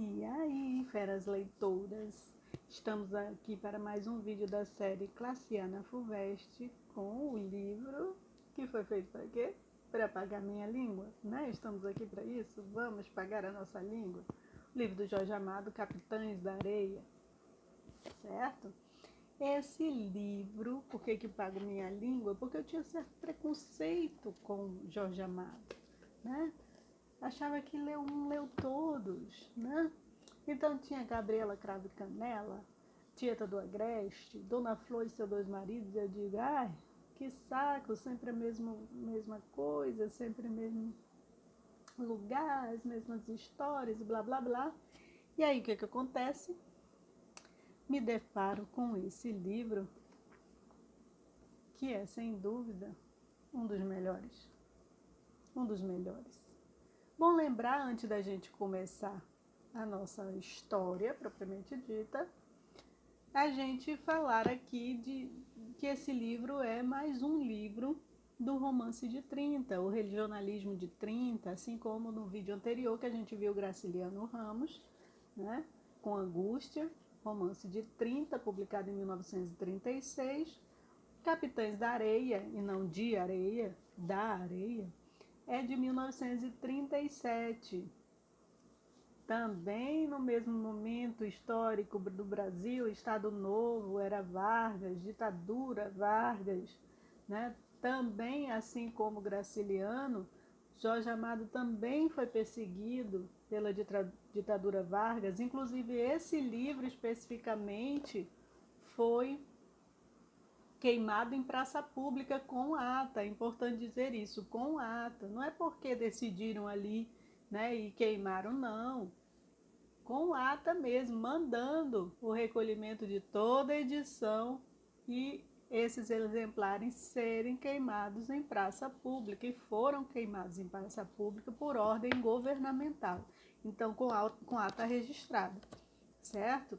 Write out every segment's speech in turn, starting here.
E aí, feras leitoras, estamos aqui para mais um vídeo da série Classiana Fulvestre com o livro que foi feito para quê? Para pagar minha língua, né? Estamos aqui para isso, vamos pagar a nossa língua. O livro do Jorge Amado, Capitães da Areia, certo? Esse livro, por que pago minha língua? Porque eu tinha certo preconceito com Jorge Amado, né? Achava que leu um, leu todos, né? Então tinha Gabriela Cravo e Canela, Tieta do Agreste, Dona Flor e seus dois maridos, e eu digo, ai, que saco, sempre a mesma coisa, sempre o mesmo lugar, as mesmas histórias, blá, blá, blá. E aí o que acontece? Me deparo com esse livro, que é, sem dúvida, um dos melhores. Um dos melhores. Bom lembrar, antes da gente começar a nossa história propriamente dita, a gente falar aqui de que esse livro é mais um livro do Romance de 30, o Regionalismo de 30, assim como no vídeo anterior que a gente viu Graciliano Ramos, né, com Angústia, Romance de 30, publicado em 1936, Capitães da Areia, e não de areia, da areia, é de 1937. Também no mesmo momento histórico do Brasil, Estado Novo, era Vargas, ditadura Vargas, né? Também, assim como Graciliano, Jorge Amado também foi perseguido pela ditadura Vargas. Inclusive, esse livro especificamente foi queimado em praça pública com ata. É importante dizer isso, com ata. Não é porque decidiram ali, né, e queimaram, não. Com ata mesmo, mandando o recolhimento de toda a edição e esses exemplares serem queimados em praça pública, e foram queimados em praça pública por ordem governamental. Então, com ata registrada, certo?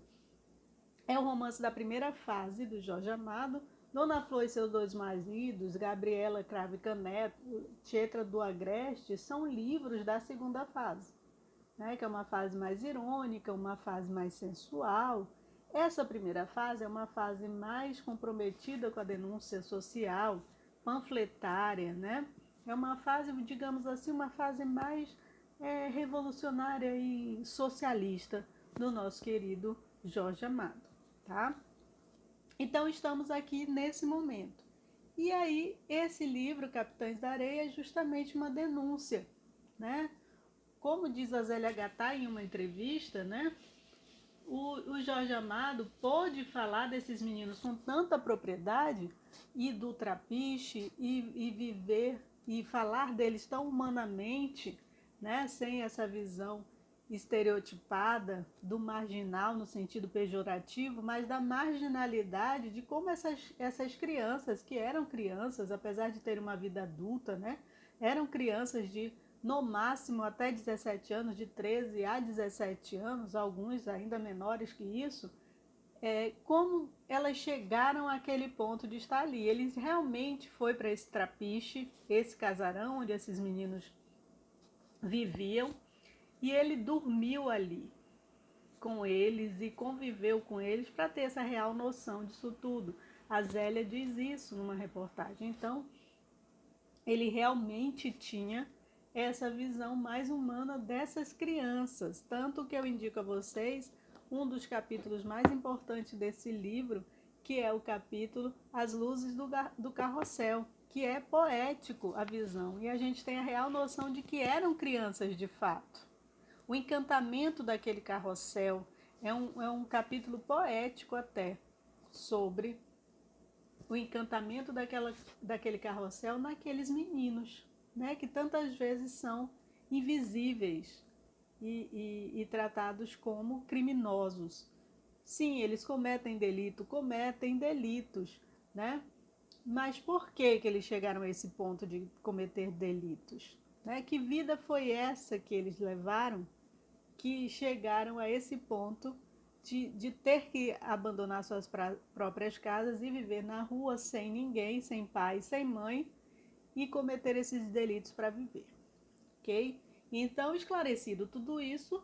É o romance da primeira fase do Jorge Amado. Dona Flor e seus dois maridos, Gabriela Cravo e Canela, Tieta do Agreste, são livros da segunda fase, né, que é uma fase mais irônica, uma fase mais sensual. Essa primeira fase é uma fase mais comprometida com a denúncia social, panfletária, né? É uma fase, digamos assim, uma fase mais revolucionária e socialista do nosso querido Jorge Amado, tá? Então estamos aqui nesse momento. E aí, esse livro, Capitães da Areia, é justamente uma denúncia, né? Como diz a Zélia Gattai em uma entrevista, né? O Jorge Amado pôde falar desses meninos com tanta propriedade e do trapiche e viver e falar deles tão humanamente, né? Sem essa visão estereotipada do marginal no sentido pejorativo, mas da marginalidade de como essas crianças, que eram crianças, apesar de terem uma vida adulta, né? Eram crianças de no máximo até 17 anos, de 13 a 17 anos, alguns ainda menores que isso, como elas chegaram àquele ponto de estar ali. Eles realmente foi para esse trapiche, esse casarão onde esses meninos viviam, e ele dormiu ali com eles e conviveu com eles para ter essa real noção disso tudo. A Zélia diz isso numa reportagem. Então, ele realmente tinha essa visão mais humana dessas crianças. Tanto que eu indico a vocês um dos capítulos mais importantes desse livro, que é o capítulo As Luzes do Carrossel, que é poético a visão. E a gente tem a real noção de que eram crianças de fato. O encantamento daquele carrossel é um capítulo poético até, sobre o encantamento daquele carrossel naqueles meninos, né, que tantas vezes são invisíveis e tratados como criminosos. Sim, eles cometem delitos, né? Mas por que eles chegaram a esse ponto de cometer delitos? Né? Que vida foi essa que eles levaram que chegaram a esse ponto de ter que abandonar suas próprias casas e viver na rua sem ninguém, sem pai, sem mãe, e cometer esses delitos para viver, ok? Então, esclarecido tudo isso,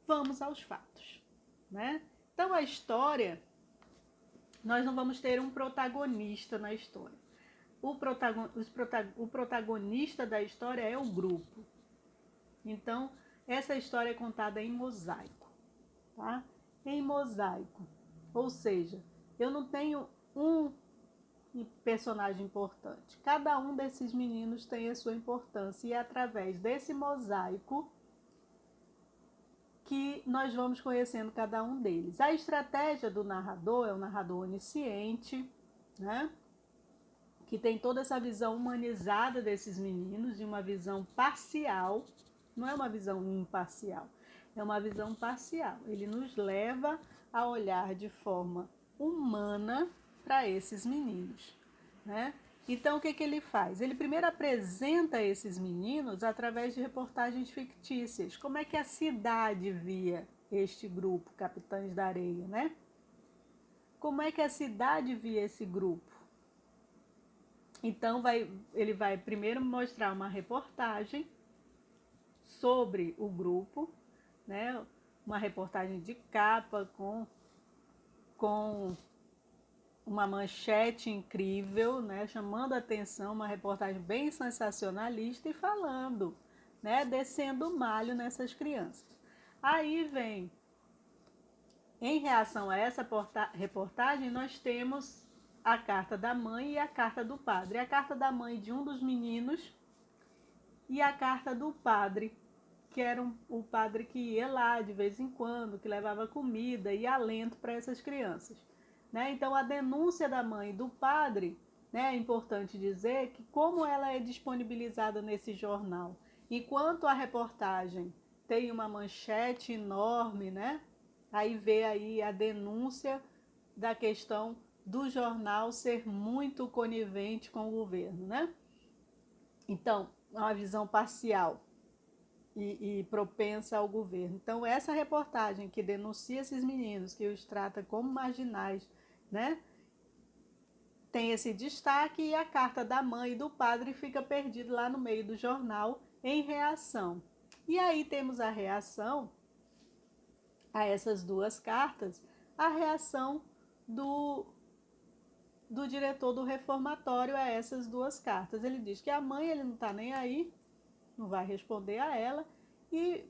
vamos aos fatos, né? Então a história, nós não vamos ter um protagonista na história. O protagonista da história é o grupo. Então, essa história é contada em mosaico, tá? Em mosaico. Ou seja, eu não tenho um personagem importante. Cada um desses meninos tem a sua importância e é através desse mosaico que nós vamos conhecendo cada um deles. A estratégia do narrador é um narrador onisciente, né? Que tem toda essa visão humanizada desses meninos, de uma visão parcial, não é uma visão imparcial, é uma visão parcial. Ele nos leva a olhar de forma humana para esses meninos, né? Então, o que ele faz? Ele primeiro apresenta esses meninos através de reportagens fictícias. Como é que a cidade via este grupo, Capitães da Areia, né? Como é que a cidade via esse grupo? Então, ele vai primeiro mostrar uma reportagem sobre o grupo, né? Uma reportagem de capa com uma manchete incrível, né? Chamando a atenção, uma reportagem bem sensacionalista e falando, né? Descendo o malho nessas crianças. Aí vem, em reação a essa reportagem, nós temos a carta da mãe e a carta do padre. A carta da mãe de um dos meninos e a carta do padre, que era o padre que ia lá de vez em quando, que levava comida e alento para essas crianças, né? Então, a denúncia da mãe e do padre, né, é importante dizer que como ela é disponibilizada nesse jornal, enquanto a reportagem tem uma manchete enorme, né? Aí vê aí a denúncia da questão do jornal ser muito conivente com o governo, né? Então, uma visão parcial e propensa ao governo. Então, essa reportagem que denuncia esses meninos, que os trata como marginais, né? Tem esse destaque e a carta da mãe e do padre fica perdida lá no meio do jornal em reação. E aí temos a reação a essas duas cartas, a reação do diretor do reformatório a essas duas cartas. Ele diz que a mãe ele não está nem aí, não vai responder a ela, e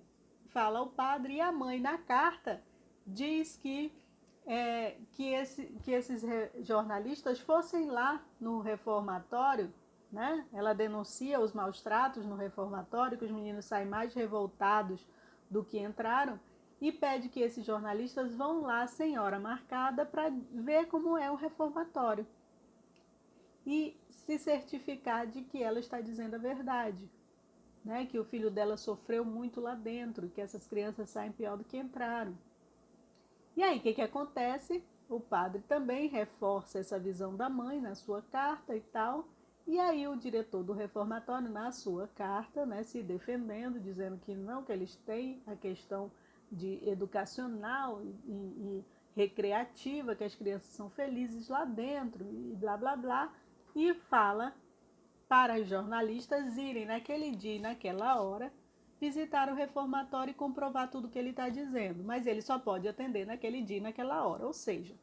fala ao padre, e a mãe na carta diz que esses jornalistas fossem lá no reformatório, né? Ela denuncia os maus tratos no reformatório, que os meninos saem mais revoltados do que entraram, e pede que esses jornalistas vão lá sem hora marcada para ver como é o reformatório e se certificar de que ela está dizendo a verdade, né? Que o filho dela sofreu muito lá dentro, que essas crianças saem pior do que entraram. E aí, o que acontece? O padre também reforça essa visão da mãe na sua carta e tal. E aí o diretor do reformatório, na sua carta, né, se defendendo, dizendo que não, que eles têm a questão de educacional e recreativa, que as crianças são felizes lá dentro e blá, blá, blá. E fala para os jornalistas irem naquele dia e naquela hora visitar o reformatório e comprovar tudo que ele está dizendo, mas ele só pode atender naquele dia e naquela hora, ou seja,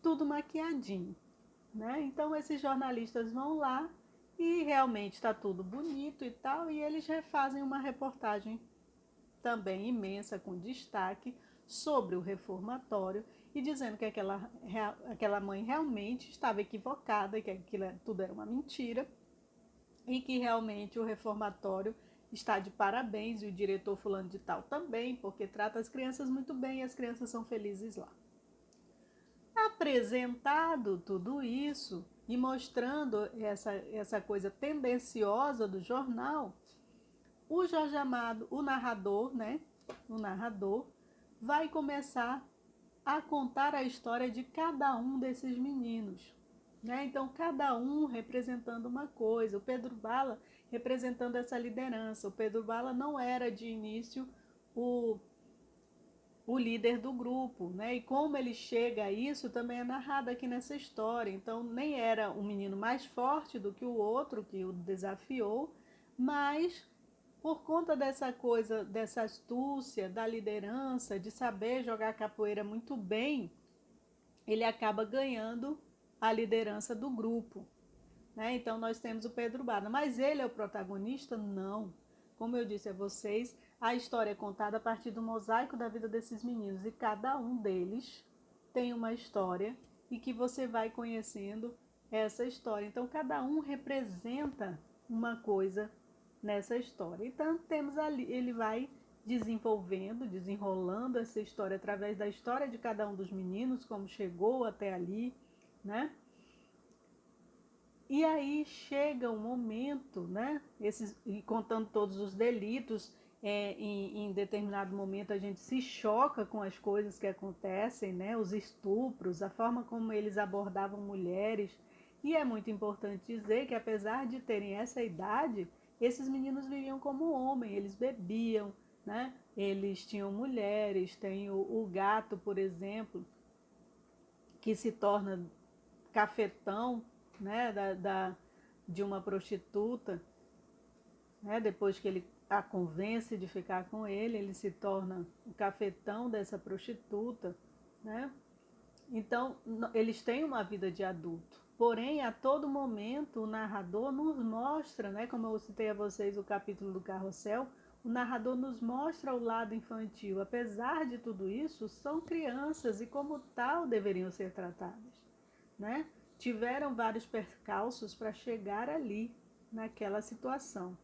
tudo maquiadinho, né? Então esses jornalistas vão lá e realmente está tudo bonito e tal, e eles refazem uma reportagem também imensa, com destaque, sobre o reformatório e dizendo que aquela mãe realmente estava equivocada, que aquilo tudo era uma mentira e que realmente o reformatório está de parabéns e o diretor fulano de tal também, porque trata as crianças muito bem e as crianças são felizes lá. Apresentado tudo isso e mostrando essa coisa tendenciosa do jornal, o Jorge Amado, o narrador, né? O narrador vai começar a contar a história de cada um desses meninos, né? Então, cada um representando uma coisa. O Pedro Bala representando essa liderança. O Pedro Bala não era, de início, o líder do grupo, né? E como ele chega a isso também é narrado aqui nessa história. Então, nem era um menino mais forte do que o outro, que o desafiou, mas por conta dessa coisa, dessa astúcia, da liderança, de saber jogar capoeira muito bem, ele acaba ganhando a liderança do grupo, né? Então nós temos o Pedro Bala, mas ele é o protagonista? Não. Como eu disse a vocês, a história é contada a partir do mosaico da vida desses meninos e cada um deles tem uma história e que você vai conhecendo essa história. Então cada um representa uma coisa nessa história. Então temos ali, ele vai desenvolvendo, desenrolando essa história através da história de cada um dos meninos, como chegou até ali, né? E aí chega um momento, né? E contando todos os delitos, em determinado momento a gente se choca com as coisas que acontecem, né? Os estupros, a forma como eles abordavam mulheres. E é muito importante dizer que apesar de terem essa idade, esses meninos viviam como homem, eles bebiam, né? Eles tinham mulheres, tem o gato, por exemplo, que se torna cafetão, né, de uma prostituta, né, depois que ele a convence de ficar com ele se torna o cafetão dessa prostituta, né? Então, eles têm uma vida de adulto. Porém, a todo momento, o narrador nos mostra, né, como eu citei a vocês o capítulo do Carrossel, o narrador nos mostra o lado infantil. Apesar de tudo isso, são crianças e, como tal, deveriam ser tratadas, né? Tiveram vários percalços para chegar ali, naquela situação.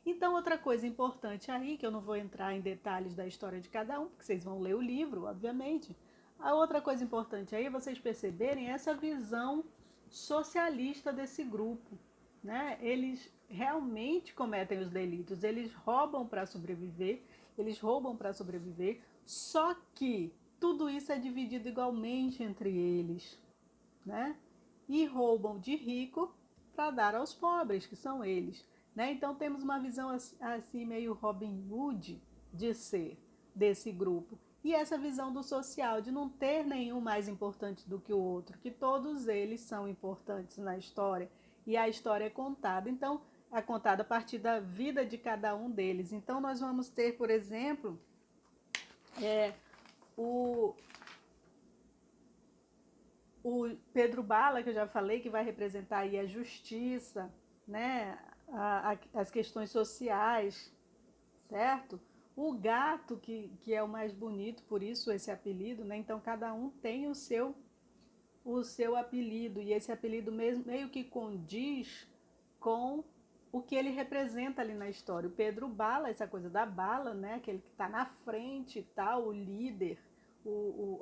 Então, outra coisa importante aí, que eu não vou entrar em detalhes da história de cada um, porque vocês vão ler o livro, obviamente. A outra coisa importante aí é vocês perceberem essa visão socialista desse grupo, né? Eles realmente cometem os delitos, eles roubam para sobreviver, só que tudo isso é dividido igualmente entre eles, né? E roubam de rico para dar aos pobres, que são eles, né? Então temos uma visão assim meio Robin Hood de ser desse grupo. E essa visão do social, de não ter nenhum mais importante do que o outro, que todos eles são importantes na história. E a história é contada. Então, é contada a partir da vida de cada um deles. Então, nós vamos ter, por exemplo, o, o Pedro Bala, que eu já falei, que vai representar aí a justiça, né? As questões sociais, certo? O gato, que é o mais bonito, por isso esse apelido, né? Então cada um tem o seu apelido, e esse apelido mesmo, meio que condiz com o que ele representa ali na história. O Pedro Bala, essa coisa da bala, né? Aquele que está na frente e tal, o líder,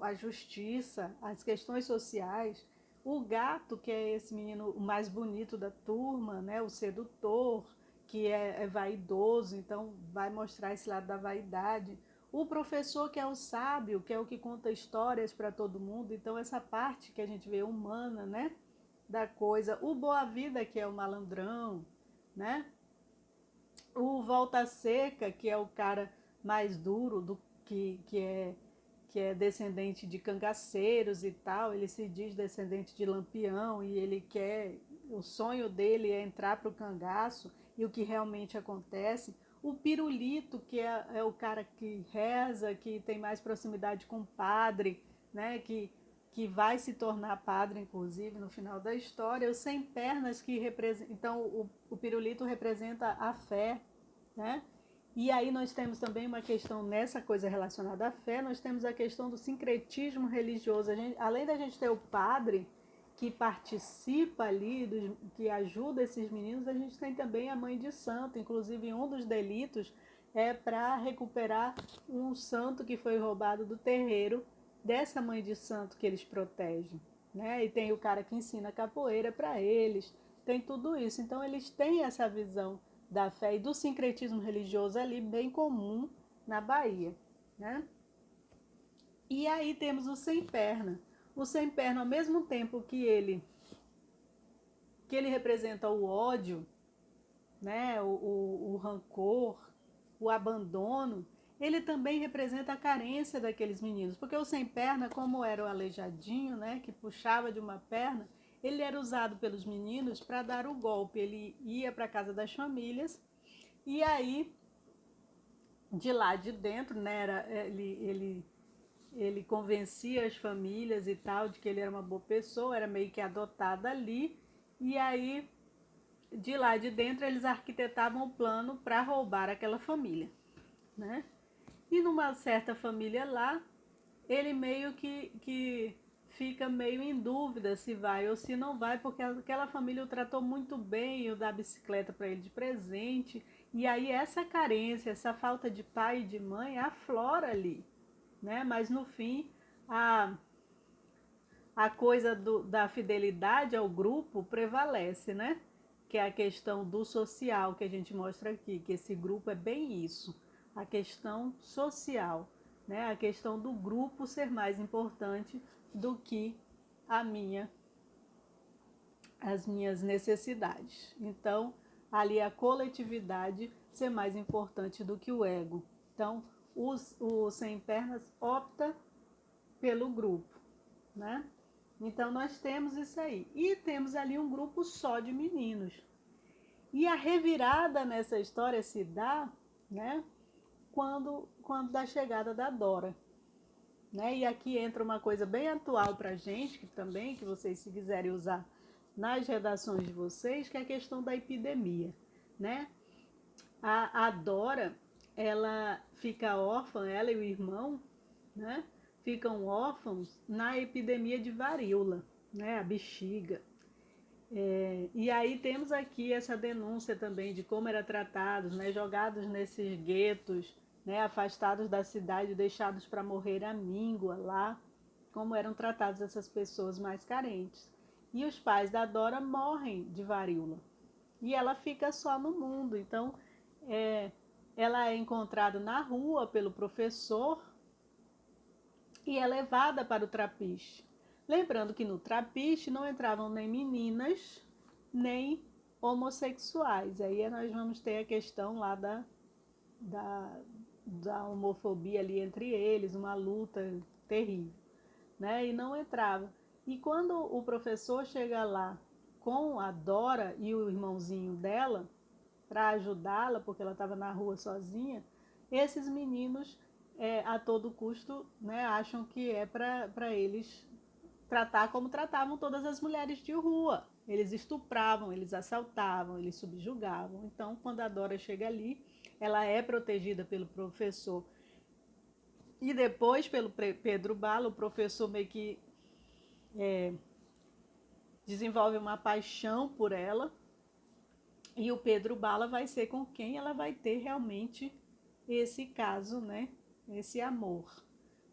a justiça, as questões sociais. O gato, que é esse menino o mais bonito da turma, né? O sedutor, que é vaidoso, então vai mostrar esse lado da vaidade. O professor, que é o sábio, que é o que conta histórias para todo mundo, então essa parte que a gente vê humana, né, da coisa. O boa-vida, que é o malandrão, né? O volta seca, que é o cara mais duro, que é descendente de cangaceiros e tal, ele se diz descendente de Lampião e ele quer, o sonho dele é entrar para o cangaço, e o que realmente acontece. O pirulito, que é o cara que reza, que tem mais proximidade com o padre, né, que vai se tornar padre, inclusive, no final da história. Os sem pernas, que representa, então o pirulito representa a fé, né? E aí nós temos também uma questão nessa coisa relacionada à fé, nós temos a questão do sincretismo religioso. Além da gente ter o padre que participa ali, que ajuda esses meninos, a gente tem também a mãe de santo. Inclusive, um dos delitos é para recuperar um santo que foi roubado do terreiro dessa mãe de santo que eles protegem, né? E tem o cara que ensina capoeira para eles, tem tudo isso. Então, eles têm essa visão da fé e do sincretismo religioso ali bem comum na Bahia, né? E aí temos o sem perna. O sem perna, ao mesmo tempo que ele representa o ódio, né, o rancor, o abandono, ele também representa a carência daqueles meninos, porque o sem perna, como era o aleijadinho, né, que puxava de uma perna, ele era usado pelos meninos para dar o golpe. Ele ia para a casa das famílias e aí de lá de dentro, né? Ele convencia as famílias e tal de que ele era uma boa pessoa, era meio que adotado ali. E aí, de lá de dentro, eles arquitetavam o plano para roubar aquela família, né? E numa certa família lá, ele meio que fica meio em dúvida se vai ou se não vai, porque aquela família o tratou muito bem, o dá a bicicleta para ele de presente. E aí essa carência, essa falta de pai e de mãe aflora ali, né? Mas no fim, a, a coisa da fidelidade ao grupo prevalece, né? Que é a questão do social que a gente mostra aqui, que esse grupo é bem isso, a questão social, né? A questão do grupo ser mais importante do que a minha, as minhas necessidades. Então, ali a coletividade ser mais importante do que o ego. Então, o sem pernas opta pelo grupo, né? Então nós temos isso aí. E temos ali um grupo só de meninos. E a revirada nessa história se dá, né, quando da chegada da Dora. Né? E aqui entra uma coisa bem atual para a gente, que também, que vocês se quiserem usar nas redações de vocês, que é a questão da epidemia. Né? A Dora, ela fica órfã, ela e o irmão, né, ficam órfãos na epidemia de varíola, né, a bexiga. E aí temos aqui essa denúncia também de como eram tratados, né, jogados nesses guetos, né, afastados da cidade, deixados para morrer à míngua lá, como eram tratados essas pessoas mais carentes. E os pais da Dora morrem de varíola. E ela fica só no mundo. Então, é, ela é encontrada na rua pelo professor e é levada para o trapiche. Lembrando que no trapiche não entravam nem meninas, nem homossexuais. Aí nós vamos ter a questão lá da, da homofobia ali entre eles, uma luta terrível, né? E não entrava. E quando o professor chega lá com a Dora e o irmãozinho dela, para ajudá-la, porque ela estava na rua sozinha, esses meninos, a todo custo, né, acham que é para eles tratar como tratavam todas as mulheres de rua. Eles estupravam, eles assaltavam, eles subjugavam. Então, quando a Dora chega ali, ela é protegida pelo professor e depois pelo Pedro Bala. O professor meio que desenvolve uma paixão por ela, e o Pedro Bala vai ser com quem ela vai ter realmente esse caso, né? Esse amor.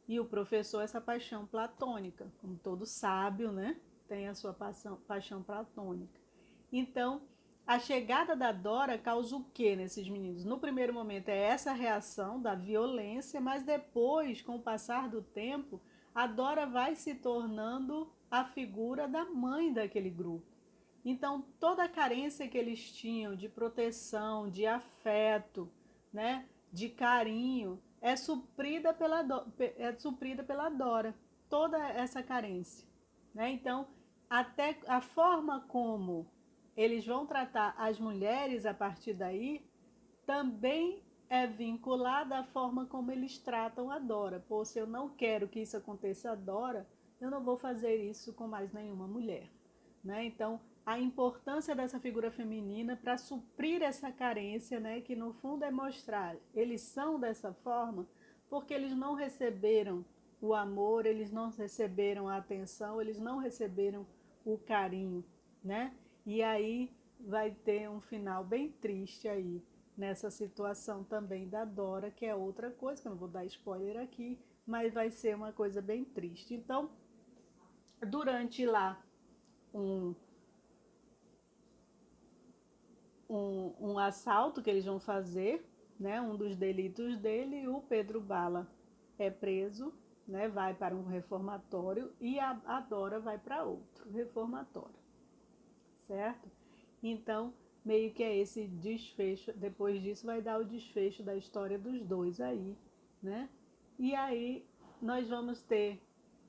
E o professor, essa paixão platônica, como todo sábio, né? Tem a sua paixão platônica. Então, a chegada da Dora causa o que nesses meninos? No primeiro momento é essa reação da violência, mas depois, com o passar do tempo, a Dora vai se tornando a figura da mãe daquele grupo. Então, toda a carência que eles tinham de proteção, de afeto, né, de carinho, é suprida pela Dora. Toda essa carência. Né? Então, até a forma como eles vão tratar as mulheres a partir daí também é vinculada à forma como eles tratam a Dora. Pô, se eu não quero que isso aconteça a Dora, eu não vou fazer isso com mais nenhuma mulher. Né? Então, a importância dessa figura feminina para suprir essa carência, né? Que no fundo é mostrar, eles são dessa forma porque eles não receberam o amor, eles não receberam a atenção, eles não receberam o carinho, né? E aí vai ter um final bem triste aí nessa situação também da Dora, que é outra coisa, que eu não vou dar spoiler aqui, mas vai ser uma coisa bem triste. Então, durante lá um, um assalto que eles vão fazer, né, um dos delitos dele, o Pedro Bala é preso, né, vai para um reformatório e a Dora vai para outro reformatório, certo? Então, meio que é esse desfecho, depois disso vai dar o desfecho da história dos dois aí, né? E aí nós vamos ter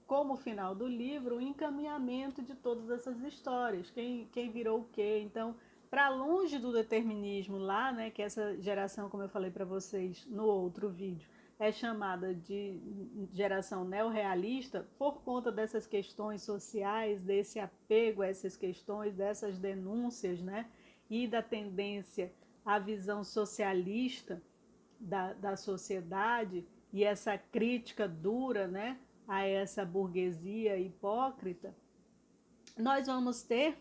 como final do livro o encaminhamento de todas essas histórias, quem virou o quê. Então, para longe do determinismo lá, né, que essa geração, como eu falei para vocês no outro vídeo, é chamada de geração neorrealista por conta dessas questões sociais, desse apego a essas questões, dessas denúncias, né, e da tendência à visão socialista da sociedade e essa crítica dura, né, a essa burguesia hipócrita. Nós vamos ter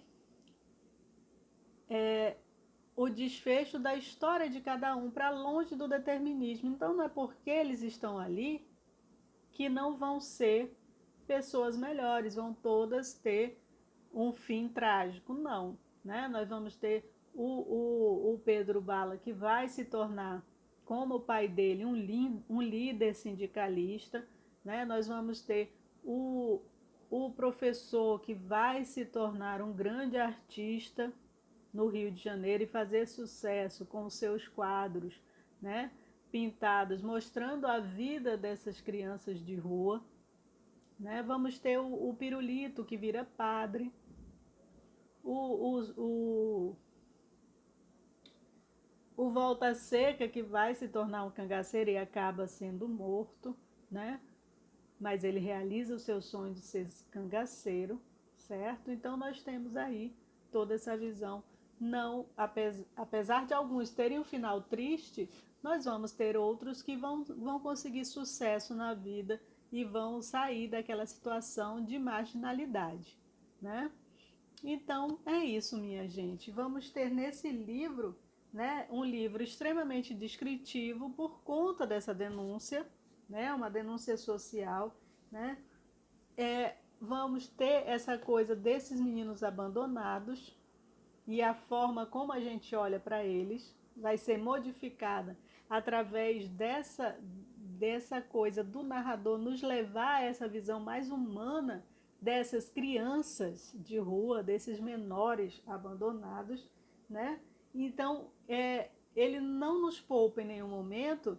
o desfecho da história de cada um para longe do determinismo. Então não é porque eles estão ali que não vão ser pessoas melhores, vão todas ter um fim trágico, não. Né? Nós vamos ter o Pedro Bala, que vai se tornar, como o pai dele, um líder sindicalista. Né? Nós vamos ter o professor que vai se tornar um grande artista no Rio de Janeiro e fazer sucesso com os seus quadros, né, pintados, mostrando a vida dessas crianças de rua. Né? Vamos ter o Pirulito, que vira padre, o Volta Seca, que vai se tornar um cangaceiro e acaba sendo morto, né? Mas ele realiza o seu sonho de ser cangaceiro, certo? Então nós temos aí toda essa visão. Não, apesar de alguns terem um final triste, nós vamos ter outros que vão conseguir sucesso na vida e vão sair daquela situação de marginalidade, né? Então é isso, minha gente. Vamos ter nesse livro, né, um livro extremamente descritivo por conta dessa denúncia, né, uma denúncia social, né? Vamos ter essa coisa desses meninos abandonados e a forma como a gente olha para eles vai ser modificada através dessa coisa do narrador nos levar a essa visão mais humana dessas crianças de rua, desses menores abandonados, né? Então, ele não nos poupa em nenhum momento,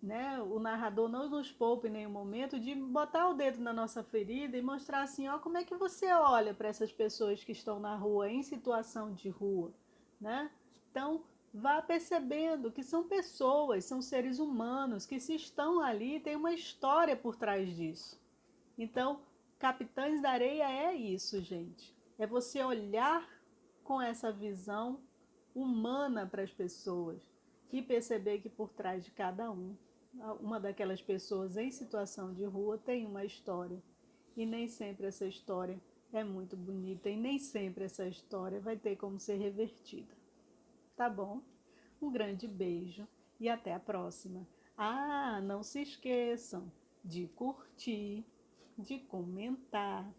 né? O narrador não nos poupa em nenhum momento de botar o dedo na nossa ferida e mostrar assim, ó, como é que você olha para essas pessoas que estão na rua, em situação de rua, né? Então, vá percebendo que são pessoas, são seres humanos, que se estão ali, tem uma história por trás disso. Então, Capitães da Areia é isso, gente. É você olhar com essa visão humana para as pessoas e perceber que por trás de cada uma daquelas pessoas em situação de rua tem uma história. E nem sempre essa história é muito bonita e nem sempre essa história vai ter como ser revertida. Tá bom? Um grande beijo e até a próxima. Ah, não se esqueçam de curtir, de comentar,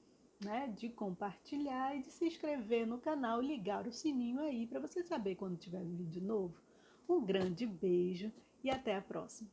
né, de compartilhar e de se inscrever no canal e ligar o sininho aí para você saber quando tiver vídeo novo. Um grande beijo e até a próxima.